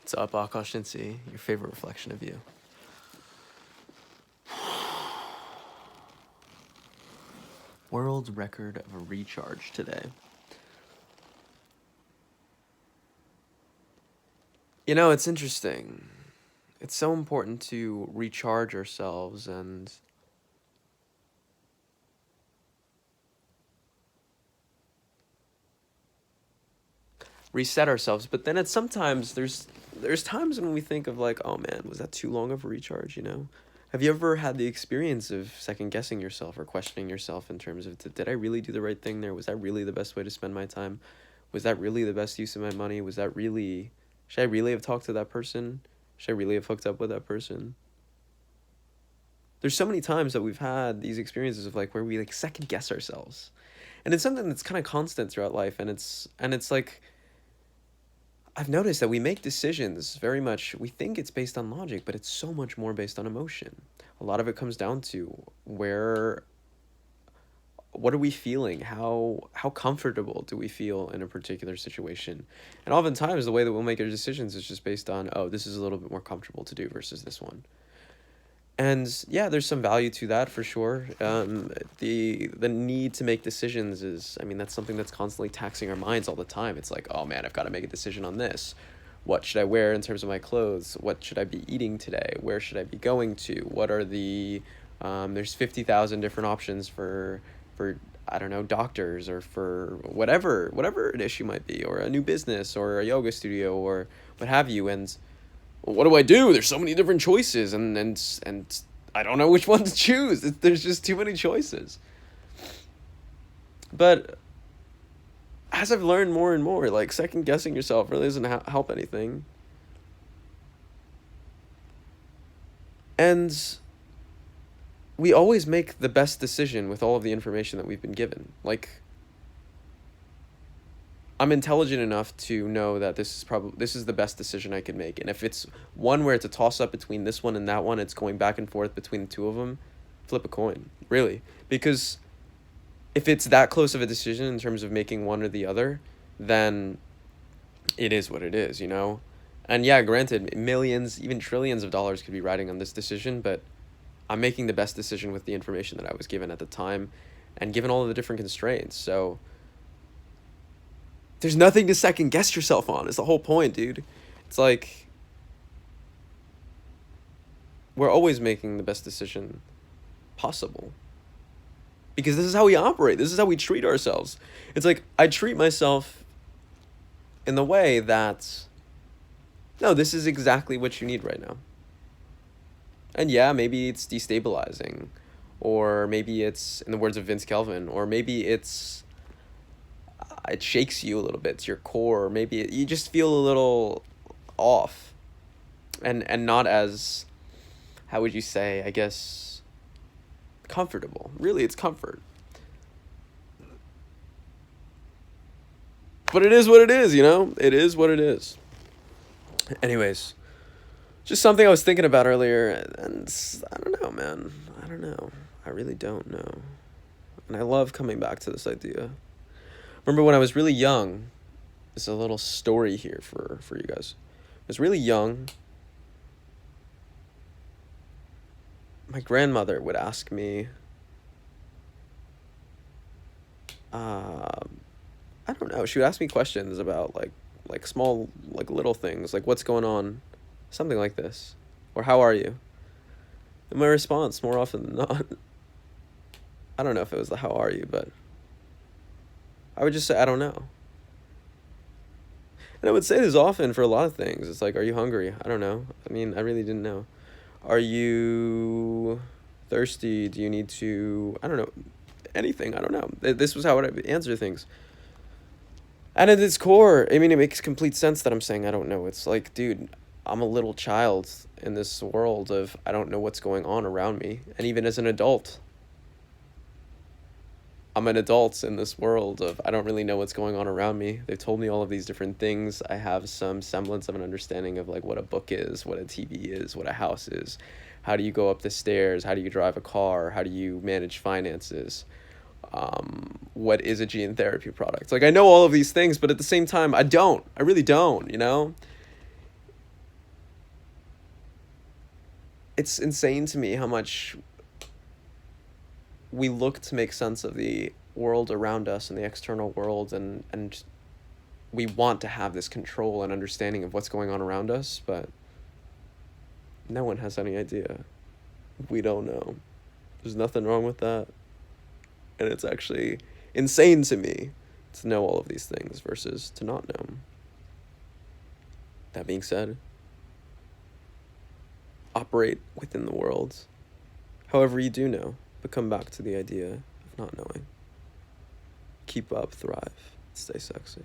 What's up, Akash Inti? Your favorite reflection of you. World record of a recharge today. You know, it's interesting. It's so important to recharge ourselves and reset ourselves, but then there's times when we think of like, oh man, was that too long of a recharge, you know? Have you ever had the experience of second guessing yourself or questioning yourself in terms of did I really do the right thing there? Was that really the best way to spend my time? Was that really the best use of my money? Was that really should I really have talked to that person? Should I really have hooked up with that person? There's so many times that we've had these experiences of like where we like second guess ourselves. And it's something that's kind of constant throughout life, and it's like I've noticed that we make decisions very much, we think it's based on logic, but it's so much more based on emotion. A lot of it comes down to what are we feeling? How comfortable do we feel in a particular situation? And oftentimes the way that we'll make our decisions is just based on, oh, this is a little bit more comfortable to do versus this one. And yeah, there's some value to that for sure. The need to make decisions is, I mean, that's something that's constantly taxing our minds all the time. It's like, oh man, I've got to make a decision on this. What should I wear in terms of my clothes? What should I be eating today? Where should I be going to? What are there's 50,000 different options for, I don't know, doctors or for whatever an issue might be, or a new business or a yoga studio or what have you. And what do I do? There's so many different choices, and I don't know which one to choose. There's just too many choices. But as I've learned more and more, like second guessing yourself really doesn't help anything. And we always make the best decision with all of the information that we've been given. Like, I'm intelligent enough to know that this is the best decision I could make. And if it's one where it's a toss up between this one and that one, it's going back and forth between the two of them, flip a coin, really. Because if it's that close of a decision in terms of making one or the other, then it is what it is, you know? And yeah, granted, millions, even trillions of dollars could be riding on this decision, but I'm making the best decision with the information that I was given at the time and given all of the different constraints. So there's nothing to second guess yourself on, is the whole point, dude. It's like we're always making the best decision possible. Because this is how we operate. This is how we treat ourselves. It's like I treat myself in the way that, no, this is exactly what you need right now. And yeah, maybe it's destabilizing, or maybe it's, in the words of Vince Kelvin, or maybe it shakes you a little bit to your core, or maybe you just feel a little off, and not as, how would you say, I guess, comfortable. Really, it's comfort. But it is what it is, you know? It is what it is. Anyways, just something I was thinking about earlier, and I don't know, man. I don't know. I really don't know. And I love coming back to this idea. Remember when I was really young, this is a little story here for you guys. I was really young. My grandmother would ask me, I don't know, she would ask me questions about like small, like little things, like what's going on, something like this, or how are you? And my response, more often than not, I don't know if it was the how are you, but I would just say, I don't know. And I would say this often for a lot of things. It's like, are you hungry? I don't know. I mean, I really didn't know. Are you thirsty? Do you need to, I don't know, anything? I don't know. This was how I would answer things. And at its core, I mean, it makes complete sense that I'm saying I don't know. It's like, dude, I'm a little child in this world of I don't know what's going on around me. And even as an adult, I'm an adult in this world of I don't really know what's going on around me. They've told me all of these different things. I have some semblance of an understanding of like what a book is, what a TV is, what a house is. How do you go up the stairs? How do you drive a car? How do you manage finances? What is a gene therapy product? Like I know all of these things, but at the same time, I really don't, you know? it's insane to me how much we look to make sense of the world around us and the external world, and we want to have this control and understanding of what's going on around us, but no one has any idea. We don't know. There's nothing wrong with that. And it's actually insane to me to know all of these things versus to not know 'em. That being said, operate within the world. However you do know, but come back to the idea of not knowing. Keep up, thrive, stay sexy.